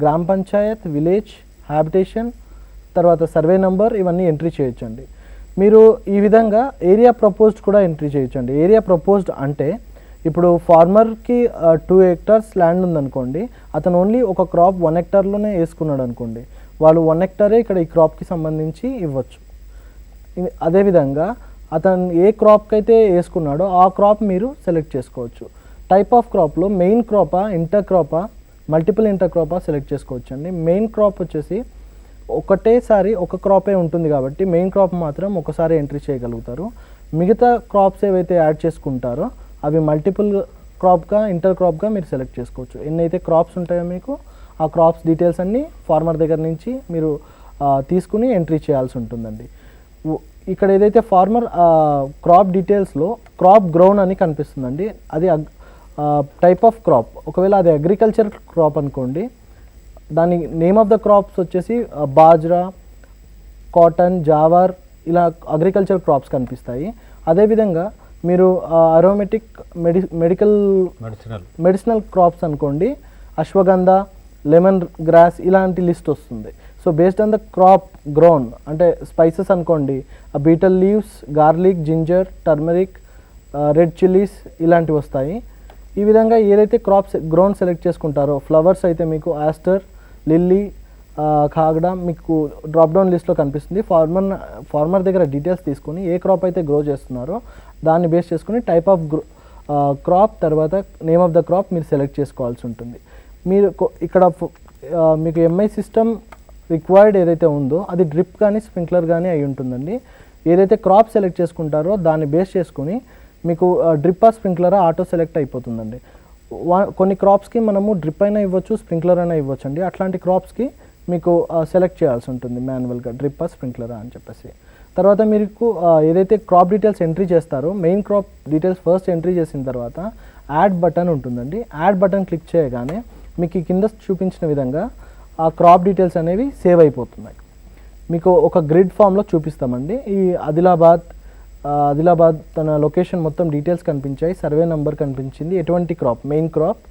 గ్రామ పంచాయత్, విలేజ్, హ్యాబిటేషన్, తర్వాత సర్వే నెంబర్ ఇవన్నీ ఎంట్రీ చేయొచ్చండి. మీరు ఈ విధంగా ఏరియా ప్రపోజ్డ్ కూడా ఎంట్రీ చేయొచ్చండి. ఏరియా ప్రపోజ్డ్ అంటే ఇప్పుడు ఫార్మర్కి 2 hectares ల్యాండ్ ఉందనుకోండి, అతను ఓన్లీ ఒక క్రాప్ 1 hectareలోనే వేసుకున్నాడు అనుకోండి, వాళ్ళు 1 hectare ఇక్కడ ఈ క్రాప్కి సంబంధించి ఇవ్వచ్చు. అదేవిధంగా అతను ఏ క్రాప్కి అయితే వేసుకున్నాడో ఆ క్రాప్ మీరు సెలెక్ట్ చేసుకోవచ్చు. టైప్ ఆఫ్ క్రాప్లో మెయిన్ క్రాపా, ఇంటర్ క్రాపా, మల్టిపుల్ ఇంటర్ క్రాపా సెలెక్ట్ చేసుకోవచ్చు అండి. మెయిన్ క్రాప్ వచ్చేసి ఒకటేసారి ఒక క్రాపే ఉంటుంది కాబట్టి మెయిన్ క్రాప్ మాత్రం ఒకసారి ఎంట్రీ చేయగలుగుతారు. మిగతా క్రాప్స్ ఏవైతే యాడ్ చేసుకుంటారో అవి మల్టిపుల్ క్రాప్గా, ఇంటర్ క్రాప్గా మీరు సెలెక్ట్ చేసుకోవచ్చు. ఎన్నైతే క్రాప్స్ ఉంటాయో మీకు ఆ క్రాప్స్ డీటెయిల్స్ అన్నీ ఫార్మర్ దగ్గర నుంచి మీరు తీసుకుని ఎంట్రీ చేయాల్సి ఉంటుందండి. ఇక్కడ ఏదైతే ఫార్మర్ క్రాప్ డీటెయిల్స్లో క్రాప్ గ్రౌన్ అని కనిపిస్తుందండి, అది టైప్ ఆఫ్ క్రాప్. ఒకవేళ అది అగ్రికల్చర్ క్రాప్ అనుకోండి, దాని నేమ్ ఆఫ్ ద క్రాప్స్ వచ్చేసి బాజ్రా, కాటన్, జావార్ ఇలా అగ్రికల్చర్ క్రాప్స్ కనిపిస్తాయి. అదేవిధంగా మీరు అరోమేటిక్ మెడిసినల్ క్రాప్స్ అనుకోండి, అశ్వగంధ, లెమన్ గ్రాస్ ఇలాంటి లిస్ట్ వస్తుంది. So based on the crop grown అంటే స్పైసెస్ అనుకోండి, beetle leaves, garlic, ginger, turmeric, red chillies ఇలాంటివి వస్తాయి. ఈ విధంగా ఏదైతే క్రాప్స్ గ్రోన్ సెలెక్ట్ చేసుకుంటారో, ఫ్లవర్స్ అయితే మీకు ఆస్టర్, లిల్లీ, కాగడా మీకు డ్రాప్ డౌన్ లిస్ట్లో కనిపిస్తుంది. ఫార్మర్ దగ్గర డీటెయిల్స్ తీసుకొని ఏ క్రాప్ అయితే గ్రో చేస్తున్నారో దాన్ని బేస్ చేసుకుని టైప్ ఆఫ్ క్రాప్ తర్వాత నేమ్ ఆఫ్ ద క్రాప్ మీరు సెలెక్ట్ చేసుకోవాల్సి ఉంటుంది. మీరు ఇక్కడ మీకు MI సిస్టమ్ రిక్వైర్డ్ ఏదైతే ఉందో అది డ్రిప్ కానీ స్ప్రింక్లర్ కానీ అయి ఉంటుందండి. ఏదైతే క్రాప్ సెలెక్ట్ చేసుకుంటారో దాన్ని బేస్ చేసుకుని మీకు డ్రిప్ స్ప్రింక్లర్ ఆటో సెలెక్ట్ అయిపోతుందండి. కొన్ని క్రాప్స్కి మనము డ్రిప్ అయినా ఇవ్వచ్చు, స్ప్రింక్లర్ అయినా ఇవ్వచ్చు అండి. అట్లాంటి క్రాప్స్కి మీకు సెలెక్ట్ చేయాల్సి ఉంటుంది మాన్యువల్గా డ్రిప్పా స్ప్రింక్లరా అని చెప్పేసి. తర్వాత మీకు ఏదైతే క్రాప్ డీటెయిల్స్ ఎంట్రీ చేస్తారో main crop details first entry చేసిన తర్వాత యాడ్ బటన్ ఉంటుందండి. యాడ్ బటన్ క్లిక్ చేయగానే మీకు ఈ కింద చూపించిన విధంగా ఆ క్రాప్ డీటెయిల్స్ అనేవి సేవ్ అయిపోతున్నాయి. మీకు ఒక గ్రిడ్ ఫామ్లో చూపిస్తామండి. ఈ ఆదిలాబాద్ తన లొకేషన్ మొత్తం డీటెయిల్స్ కనిపించాయి, సర్వే నెంబర్ కనిపించింది, ఎటువంటి క్రాప్ మెయిన్ క్రాప్,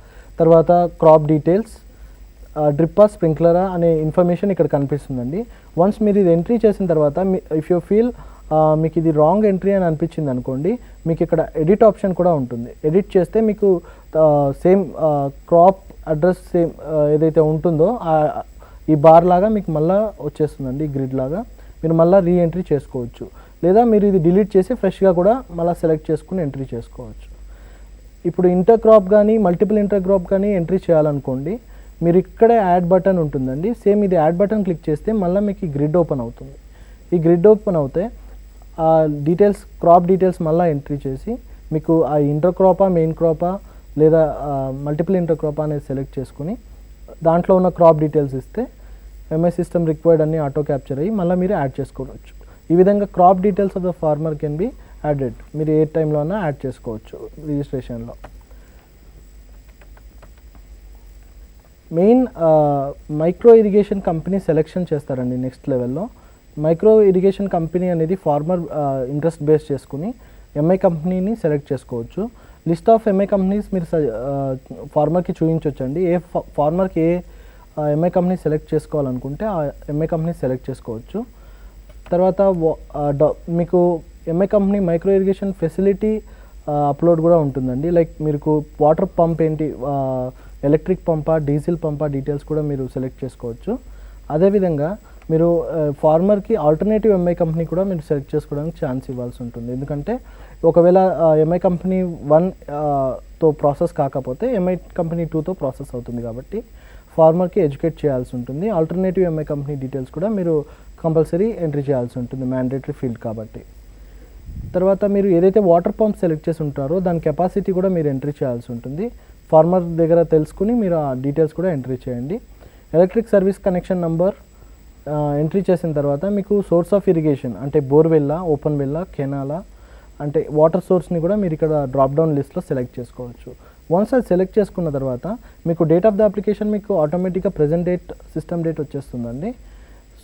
తర్వాత క్రాప్ డీటెయిల్స్, డ్రిప్పా స్ప్రింక్లరా అనే ఇన్ఫర్మేషన్ ఇక్కడ కనిపిస్తుందండి. వన్స్ మీరు ఇది ఎంట్రీ చేసిన తర్వాత ఇఫ్ యూ ఫీల్ మీకు ఇది రాంగ్ ఎంట్రీ అని అనిపించింది అనుకోండి, మీకు ఇక్కడ ఎడిట్ ఆప్షన్ కూడా ఉంటుంది. ఎడిట్ చేస్తే మీకు సేమ్ క్రాప్ అడ్రస్ సేమ్ ఏదైతే ఉంటుందో ఈ బార్ లాగా మీకు మళ్ళీ వచ్చేస్తుందండి, గ్రిడ్ లాగా. మీరు మళ్ళీ రీఎంట్రీ చేసుకోవచ్చు, లేదా మీరు ఇది డిలీట్ చేసి ఫ్రెష్గా కూడా మళ్ళీ సెలెక్ట్ చేసుకుని ఎంట్రీ చేసుకోవచ్చు. ఇప్పుడు ఇంటర్ క్రాప్ కానీ మల్టిపుల్ ఇంటర్ క్రాప్ కానీ ఎంట్రీ చేయాలనుకోండి, మీరు ఇక్కడే యాడ్ బటన్ ఉంటుందండి. సేమ్ ఇది యాడ్ బటన్ క్లిక్ చేస్తే మళ్ళీ మీకు ఈ గ్రిడ్ ఓపెన్ అవుతుంది. ఈ గ్రిడ్ ఓపెన్ అవుతే ఆ డీటెయిల్స్ క్రాప్ డీటెయిల్స్ మళ్ళీ ఎంట్రీ చేసి మీకు ఆ ఇంటర్ క్రాపా మెయిన్ క్రాపా లేదా మల్టిపుల్ ఇంటర్ క్రాపా అనేది సెలెక్ట్ చేసుకుని దాంట్లో ఉన్న క్రాప్ డీటెయిల్స్ ఇస్తే ఎంఐ సిస్టమ్ రిక్వైర్డ్ అన్ని ఆటో క్యాప్చర్ అయ్యి మళ్ళీ మీరు యాడ్ చేసుకోవచ్చు. ఈ విధంగా crop details of the farmer can be added. మీరు ఏ టైంలో అయినా యాడ్ చేసుకోవచ్చు రిజిస్ట్రేషన్లో. Main micro irrigation company selection చేస్తారండి నెక్స్ట్ లెవెల్లో. మైక్రో ఇరిగేషన్ కంపెనీ అనేది ఫార్మర్ ఇంట్రెస్ట్ బేస్ చేసుకుని ఎంఐ కంపెనీని సెలెక్ట్ చేసుకోవచ్చు. లిస్ట్ ఆఫ్ ఎంఐ కంపెనీస్ మీరు ఫార్మర్కి చూపించవచ్చండి. ఏ ఫార్మర్కి ఏ ఎంఐ కంపెనీ సెలెక్ట్ చేసుకోవాలనుకుంటే ఆ ఎంఐ కంపెనీ సెలెక్ట్ చేసుకోవచ్చు. తర్వాత మీకు MI company micro irrigation facility upload కూడా ఉంటుందండి. లైక్ మీకు వాటర్ పంప్ ఏంటి, ఎలక్ట్రిక్ పంపా డీజిల్ పంపా డీటెయిల్స్ కూడా మీరు సెలెక్ట్ చేసుకోవచ్చు. అదేవిధంగా మీరు ఫార్మర్కి ఆల్టర్నేటివ్ ఎంఐ కంపెనీ కూడా మీరు సెలెక్ట్ చేసుకోవడానికి ఛాన్స్ ఇవ్వాల్సి ఉంటుంది. ఎందుకంటే ఒకవేళ ఎంఐ కంపెనీ 1తో ప్రాసెస్ కాకపోతే ఎంఐ కంపెనీ 2తో ప్రాసెస్ అవుతుంది. కాబట్టి ఫార్మర్కి ఎడ్యుకేట్ చేయాల్సి ఉంటుంది. ఆల్టర్నేటివ్ ఎంఐ కంపెనీ డీటెయిల్స్ కూడా మీరు కంపల్సరీ ఎంట్రీ చేయాల్సి ఉంటుంది, మ్యాండేటరీ ఫీల్డ్ కాబట్టి. తర్వాత మీరు ఏదైతే వాటర్ పంప్ సెలెక్ట్ చేసి ఉంటారో దాని కెపాసిటీ కూడా మీరు ఎంట్రీ చేయాల్సి ఉంటుంది. ఫార్మర్ దగ్గర తెలుసుకుని మీరు ఆ డీటెయిల్స్ కూడా ఎంట్రీ చేయండి. Electric service connection number entry చేసిన తర్వాత మీకు సోర్స్ ఆఫ్ ఇరిగేషన్ అంటే బోర్వెల్లా, ఓపెన్ వెల్లా, కెనాలా అంటే వాటర్ సోర్స్ని కూడా మీరు ఇక్కడ డ్రాప్ డౌన్ లిస్ట్లో సెలెక్ట్ చేసుకోవచ్చు. వన్స్ అది సెలెక్ట్ చేసుకున్న తర్వాత మీకు డేట్ ఆఫ్ ద అప్లికేషన్ మీకు ఆటోమేటిక్గా ప్రెజెంట్ డేట్, సిస్టమ్ డేట్ వచ్చేస్తుందండి.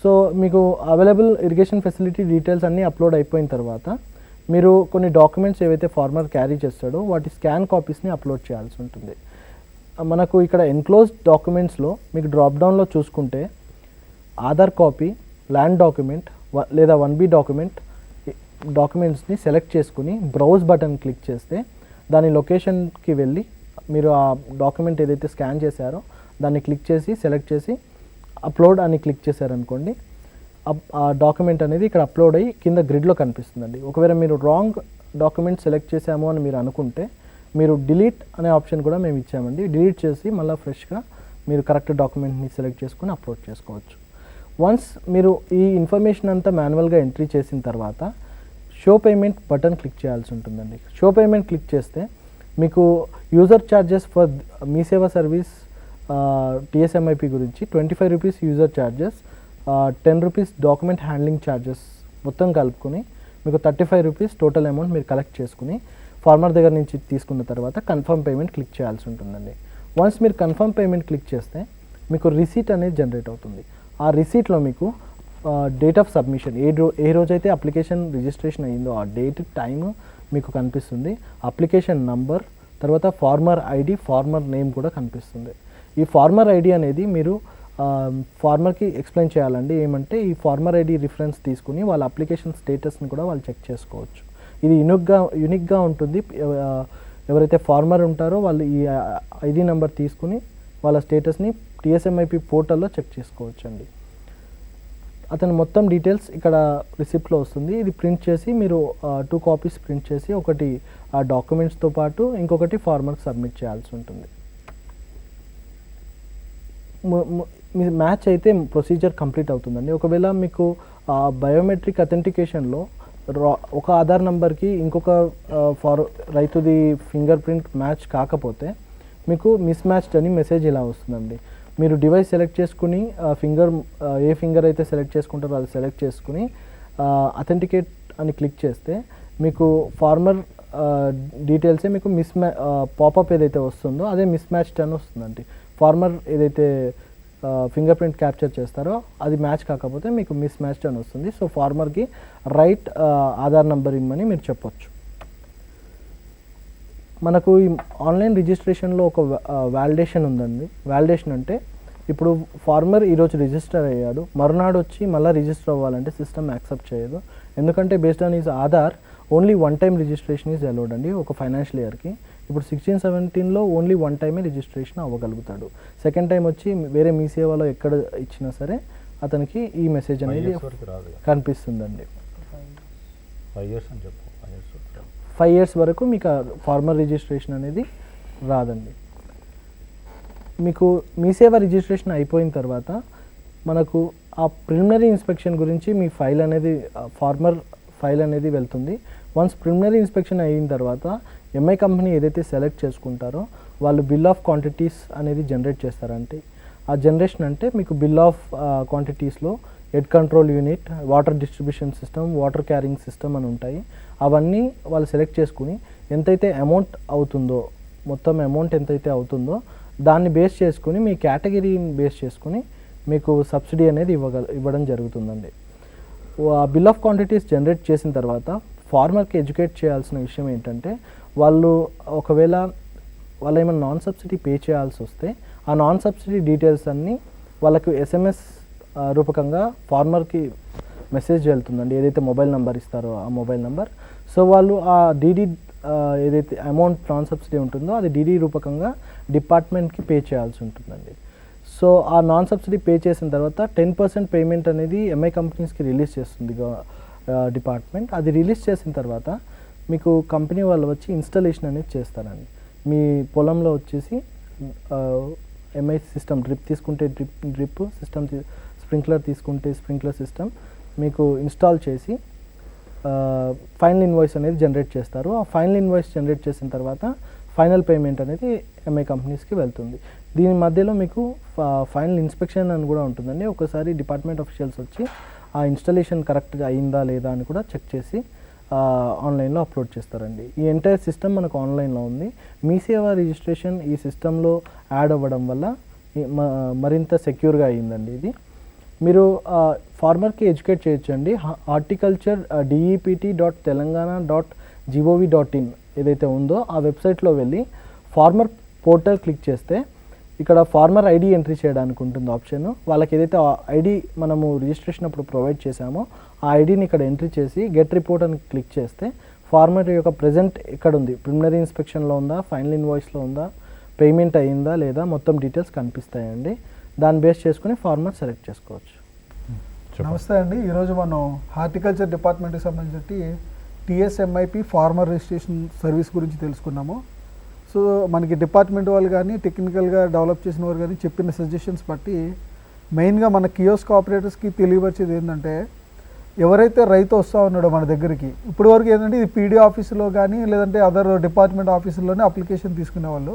సో మీకు అవైలబుల్ ఇరిగేషన్ ఫెసిలిటీ డీటెయిల్స్ అన్నీ అప్లోడ్ అయిపోయిన తర్వాత మీరు కొన్ని డాక్యుమెంట్స్ ఏవైతే ఫార్మర్ క్యారీ చేస్తాడో వాటి స్కాన్ కాపీస్ని అప్లోడ్ చేయాల్సి ఉంటుంది. మనకు ఇక్కడ ఎన్క్లోజ్డ్ డాక్యుమెంట్స్లో మీకు డ్రాప్ డౌన్లో చూసుకుంటే ఆధార్ కాపీ, ల్యాండ్ డాక్యుమెంట్ లేదా 1B డాక్యుమెంట్స్ని సెలెక్ట్ చేసుకుని బ్రౌజ్ బటన్ క్లిక్ చేస్తే దాని లొకేషన్కి వెళ్ళి మీరు ఆ డాక్యుమెంట్ ఏదైతే స్కాన్ చేశారో దాన్ని క్లిక్ చేసి సెలెక్ట్ చేసి అప్లోడ్ అని క్లిక్ చేశారనుకోండి, ఆ డాక్యుమెంట్ అనేది ఇక్కడ అప్లోడ్ అయ్యి కింద గ్రిడ్లో కనిపిస్తుందండి. ఒకవేళ మీరు రాంగ్ డాక్యుమెంట్ సెలెక్ట్ చేశాము అని మీరు అనుకుంటే మీరు డిలీట్ అనే ఆప్షన్ కూడా మేము ఇచ్చామండి. డిలీట్ చేసి మళ్ళీ ఫ్రెష్గా మీరు కరెక్ట్ డాక్యుమెంట్ని సెలెక్ట్ చేసుకుని అప్లోడ్ చేసుకోవచ్చు. వన్స్ మీరు ఈ ఇన్ఫర్మేషన్ అంతా మాన్యువల్గా ఎంట్రీ చేసిన తర్వాత షో పేమెంట్ బటన్ క్లిక్ చేయాల్సి ఉంటుందండి. షో పేమెంట్ క్లిక్ చేస్తే మీకు యూజర్ ఛార్జెస్ ఫర్ మీ సేవా సర్వీస్ TSMIP గురించి 25 rupees user charges, 10 rupees document handling charges మొత్తం కలుపుకొని మీకు 35 రూపీస్ టోటల్ అమౌంట్ మీరు కలెక్ట్ చేసుకుని ఫార్మర్ దగ్గర నుంచి తీసుకున్న తర్వాత కన్ఫర్మ్ పేమెంట్ క్లిక్ చేయాల్సి ఉంటుందండి. వన్స్ మీరు కన్ఫర్మ్ పేమెంట్ క్లిక్ చేస్తే మీకు రిసీట్ అనేది జనరేట్ అవుతుంది. ఆ రిసీట్లో మీకు డేట్ ఆఫ్ సబ్మిషన్ ఏ రోజైతే అప్లికేషన్ రిజిస్ట్రేషన్ అయ్యిందో ఆ డేట్, టైమ్ మీకు కనిపిస్తుంది. అప్లికేషన్ నంబర్, తర్వాత ఫార్మర్ ఐడి, ఫార్మర్ నేమ్ కూడా కనిపిస్తుంది. ఈ ఫార్మర్ ఐడి అనేది మీరు ఫార్మర్కి ఎక్స్ప్లెయిన్ చేయాలండి. ఏమంటే ఈ ఫార్మర్ ఐడి రిఫరెన్స్ తీసుకుని వాళ్ళ అప్లికేషన్ స్టేటస్ని కూడా వాళ్ళు చెక్ చేసుకోవచ్చు. ఇది యూనిక్గా ఉంటుంది. ఎవరైతే ఫార్మర్ ఉంటారో వాళ్ళు ఈ ఐడి నెంబర్ తీసుకుని వాళ్ళ స్టేటస్ని TSMIP పోర్టల్లో చెక్ చేసుకోవచ్చు అండి. అతని మొత్తం డీటెయిల్స్ ఇక్కడ రిసిప్ట్లో వస్తుంది. ఇది ప్రింట్ చేసి మీరు 2 కాపీస్ ప్రింట్ చేసి ఒకటి ఆ డాక్యుమెంట్స్తో పాటు ఇంకొకటి ఫార్మర్కి సబ్మిట్ చేయాల్సి ఉంటుంది. మీ మ్యాచ్ అయితే ప్రొసీజర్ కంప్లీట్ అవుతుందండి. ఒకవేళ మీకు బయోమెట్రిక్ అథెంటికేషన్లో ఒక ఆధార్ నెంబర్కి ఇంకొక రైతుది ఫింగర్ ప్రింట్ మ్యాచ్ కాకపోతే మీకు మిస్ మ్యాచ్డ్ అని మెసేజ్ ఇలా వస్తుందండి. మీరు డివైస్ సెలెక్ట్ చేసుకుని ఫింగర్ ఏ ఫింగర్ అయితే సెలెక్ట్ చేసుకుంటారో అది సెలెక్ట్ చేసుకుని అథెంటికేట్ అని క్లిక్ చేస్తే మీకు ఫార్మర్ డీటెయిల్సే మీకు పాపప్ ఏదైతే వస్తుందో అదే మిస్ మ్యాచ్డ్ అని వస్తుందండి. ఫార్మర్ ఏదైతే ఫింగర్ ప్రింట్ క్యాప్చర్ చేస్తారో అది మ్యాచ్ కాకపోతే మీకు మిస్ మ్యాచ్డ్ అని వస్తుంది. సో ఫార్మర్కి రైట్ ఆధార్ నెంబర్ ఇమ్మని మీరు చెప్పొచ్చు. మనకు ఈ ఆన్లైన్ రిజిస్ట్రేషన్లో ఒక వ్యాలిడేషన్ ఉందండి. వ్యాలిడేషన్ అంటే ఇప్పుడు ఫార్మర్ ఈరోజు రిజిస్టర్ అయ్యాడు, మరునాడు వచ్చి మళ్ళీ రిజిస్టర్ అవ్వాలంటే సిస్టమ్ యాక్సెప్ట్ చేయదు. ఎందుకంటే based on is Aadhaar only one time registration is allowed అండి ఒక ఫైనాన్షియల్ ఇయర్కి. ఇప్పుడు 16-17లో ఓన్లీ వన్ టైమే రిజిస్ట్రేషన్ అవ్వగలుగుతాడు. సెకండ్ టైం వచ్చి వేరే మీ సేవలో ఎక్కడ ఇచ్చినా సరే అతనికి ఈ మెసేజ్ అనేది కనిపిస్తుందండి. 5 years వరకు మీకు ఫార్మర్ రిజిస్ట్రేషన్ అనేది రాదండి. మీకు మీ సేవ రిజిస్ట్రేషన్ అయిపోయిన తర్వాత మనకు ఆ ప్రిలిమినరీ ఇన్స్పెక్షన్ గురించి మీ ఫైల్ అనేది ఫార్మర్ ఫైల్ అనేది వెళ్తుంది. వన్స్ ప్రిలిమినరీ ఇన్స్పెక్షన్ అయిన తర్వాత ఎంఐ కంపెనీ ఏదైతే సెలెక్ట్ చేసుకుంటారో వాళ్ళు బిల్ ఆఫ్ క్వాంటిటీస్ అనేది జనరేట్ చేస్తారంటే ఆ జనరేషన్ అంటే మీకు బిల్ ఆఫ్ క్వాంటిటీస్లో head control unit, water distribution system, water carrying system అని ఉంటాయి. అవన్నీ వాళ్ళు సెలెక్ట్ చేసుకుని ఎంతైతే అమౌంట్ అవుతుందో మొత్తం అమౌంట్ ఎంతైతే అవుతుందో దాన్ని బేస్ చేసుకుని మీ కేటగిరీని బేస్ చేసుకుని మీకు సబ్సిడీ అనేది ఇవ్వడం జరుగుతుందండి. బిల్ ఆఫ్ క్వాంటిటీస్ జనరేట్ చేసిన తర్వాత ఫార్మర్కి ఎడ్యుకేట్ చేయాల్సిన విషయం ఏంటంటే ఒకవేళ వాళ్ళు ఏమైనా నాన్ సబ్సిడీ పే చేయాల్సి వస్తే ఆ నాన్ సబ్సిడీ డీటెయిల్స్ అన్నీ వాళ్ళకు SMS రూపకంగా ఫార్మర్కి మెసేజ్ వెళ్తుందండి. ఏదైతే మొబైల్ నెంబర్ ఇస్తారో ఆ మొబైల్ నెంబర్. సో వాళ్ళు ఆ DD ఏదైతే అమౌంట్ నాన్ సబ్సిడీ ఉంటుందో అది DD రూపకంగా డిపార్ట్మెంట్కి పే చేయాల్సి ఉంటుందండి. సో ఆ నాన్ సబ్సిడీ పే చేసిన తర్వాత 10% పేమెంట్ అనేది ఎంఐ కంపెనీస్కి రిలీజ్ చేస్తుంది డిపార్ట్మెంట్. అది రిలీజ్ చేసిన తర్వాత మీకు కంపెనీ వాళ్ళు వచ్చి ఇన్స్టాలేషన్ అనేది చేస్తారండి. మీ పొలంలో వచ్చేసి ఎంఐ సిస్టమ్ డ్రిప్ తీసుకుంటే డ్రిప్ సిస్టమ్, స్ప్రింక్లర్ తీసుకుంటే స్ప్రింక్లర్ సిస్టమ్ మీకు ఇన్స్టాల్ చేసి ఫైనల్ ఇన్వాయిస్ అనేది జనరేట్ చేస్తారు. ఆ ఫైనల్ ఇన్వాయిస్ జనరేట్ చేసిన తర్వాత ఫైనల్ పేమెంట్ అనేది ఎంఐ కంపెనీస్కి వెళ్తుంది. దీని మధ్యలో మీకు ఫైనల్ ఇన్స్పెక్షన్ అని కూడా ఉంటుందండి. ఒకసారి డిపార్ట్మెంట్ ఆఫీషియల్స్ వచ్చి ఆ ఇన్స్టాలేషన్ కరెక్ట్గా అయిందా లేదా అని కూడా చెక్ చేసి ఆన్లైన్లో అప్లోడ్ చేస్తారండి. ఈ ఎంటైర్ సిస్టమ్ మనకు ఆన్లైన్లో ఉంది. మీ సేవ రిజిస్ట్రేషన్ ఈ సిస్టంలో యాడ్ అవ్వడం వల్ల మరింత సెక్యూర్గా అయ్యిందండి. ఇది మీరు ఫార్మర్కి ఎడ్యుకేట్ చేయొచ్చండి. హార్టికల్చర్ DEPT.telangana.gov.in ఏదైతే ఉందో ఆ వెబ్సైట్లో వెళ్ళి ఫార్మర్ పోర్టల్ క్లిక్ చేస్తే ఇక్కడ ఫార్మర్ ఐడి ఎంట్రీ చేయడానికి ఉంటుంది ఆప్షన్. వాళ్ళకి ఏదైతే ఐడి మనము రిజిస్ట్రేషన్ అప్పుడు ప్రొవైడ్ చేశామో ఆ ఐడిని ఇక్కడ ఎంట్రీ చేసి గెట్ రిపోర్ట్ అని క్లిక్ చేస్తే ఫార్మర్ యొక్క ప్రెజెంట్ ఎక్కడ ఉంది, ప్రిలిమినరీ ఇన్స్పెక్షన్లో ఉందా, ఫైనల్ ఇన్వాయిస్లో ఉందా, పేమెంట్ అయ్యిందా లేదా మొత్తం డీటెయిల్స్ కనిపిస్తాయండి. దాన్ని బేస్ చేసుకుని ఫార్మర్ సెలెక్ట్ చేసుకోవచ్చు. నమస్తే అండి. ఈరోజు మనం హార్టికల్చర్ డిపార్ట్మెంట్కి సంబంధించి TSMIP ఫార్మర్ రిజిస్ట్రేషన్ సర్వీస్ గురించి తెలుసుకున్నాము. సో మనకి డిపార్ట్మెంట్ వాళ్ళు కానీ టెక్నికల్గా డెవలప్ చేసిన వారు కానీ చెప్పిన సజెషన్స్ బట్టి మెయిన్గా మన కియోస్క్ ఆపరేటర్స్కి తెలియపరిచేది ఏంటంటే ఎవరైతే రైతు వస్తూ ఉన్నాడో మన దగ్గరికి ఇప్పటి వరకు ఏంటంటే ఇది PD ఆఫీసులో కానీ లేదంటే అదర్ డిపార్ట్మెంట్ ఆఫీసుల్లోనే అప్లికేషన్ తీసుకునేవాళ్ళు.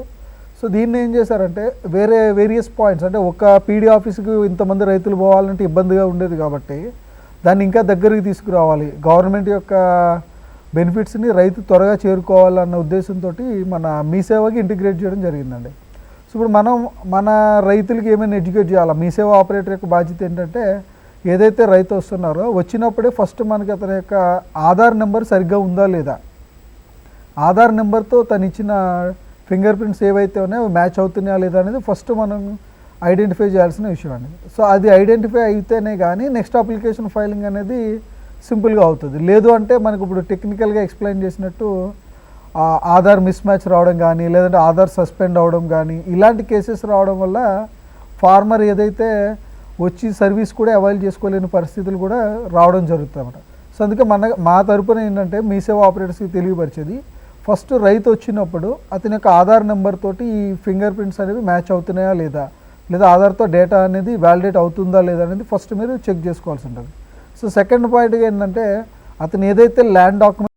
సో దీన్ని ఏం చేశారంటే వేరియస్ పాయింట్స్ అంటే ఒక PD ఆఫీస్కి ఇంతమంది రైతులు పోవాలంటే ఇబ్బందిగా ఉండేది కాబట్టి దాన్ని ఇంకా దగ్గరికి తీసుకురావాలి, గవర్నమెంట్ యొక్క బెనిఫిట్స్ని రైతు త్వరగా చేరుకోవాలన్న ఉద్దేశంతో మన మీ సేవకి ఇంటిగ్రేట్ చేయడం జరిగిందండి. సో ఇప్పుడు మన రైతులకి ఏమైనా ఎడ్యుకేట్ చేయాలా, మీ సేవ ఆపరేటర్ యొక్క బాధ్యత ఏంటంటే ఏదైతే రైతు వస్తున్నారో వచ్చినప్పుడే ఫస్ట్ మనకి అతని యొక్క ఆధార్ నెంబర్ సరిగ్గా ఉందా లేదా, ఆధార్ నెంబర్తో తను ఇచ్చిన ఫింగర్ ప్రింట్స్ ఏవైతే ఉన్నాయో మ్యాచ్ అవుతున్నాయా లేదా అనేది ఫస్ట్ మనం ఐడెంటిఫై చేయాల్సిన విషయం అండి. సో అది ఐడెంటిఫై అయితేనే కానీ నెక్స్ట్ అప్లికేషన్ ఫైలింగ్ అనేది సింపుల్గా అవుతుంది. లేదు అంటే మనకు ఇప్పుడు టెక్నికల్గా ఎక్స్ప్లెయిన్ చేసినట్టు ఆధార్ మిస్ మ్యాచ్ రావడం కానీ లేదంటే ఆధార్ సస్పెండ్ అవ్వడం కానీ ఇలాంటి కేసెస్ రావడం వల్ల ఫార్మర్ ఏదైతే వచ్చి సర్వీస్ కూడా అవైల్ చేసుకోలేని పరిస్థితులు కూడా రావడం జరుగుతుంది అన్నమాట. సో అందుకే మా తరపున ఏంటంటే మీ సేవ ఆపరేటర్స్కి తెలియపరిచేది ఫస్ట్ రైతు వచ్చినప్పుడు అతని యొక్క ఆధార్ నెంబర్ తోటి ఈ ఫింగర్ ప్రింట్స్ అనేవి మ్యాచ్ అవుతున్నాయా లేదా ఆధార్తో డేటా అనేది వ్యాలిడేట్ అవుతుందా లేదా అనేది ఫస్ట్ మీరు చెక్ చేసుకోవాల్సి ఉంటుంది. సో సెకండ్ పాయింట్గా ఏంటంటే అతను ఏదైతే ల్యాండ్ డాక్యుమెంట్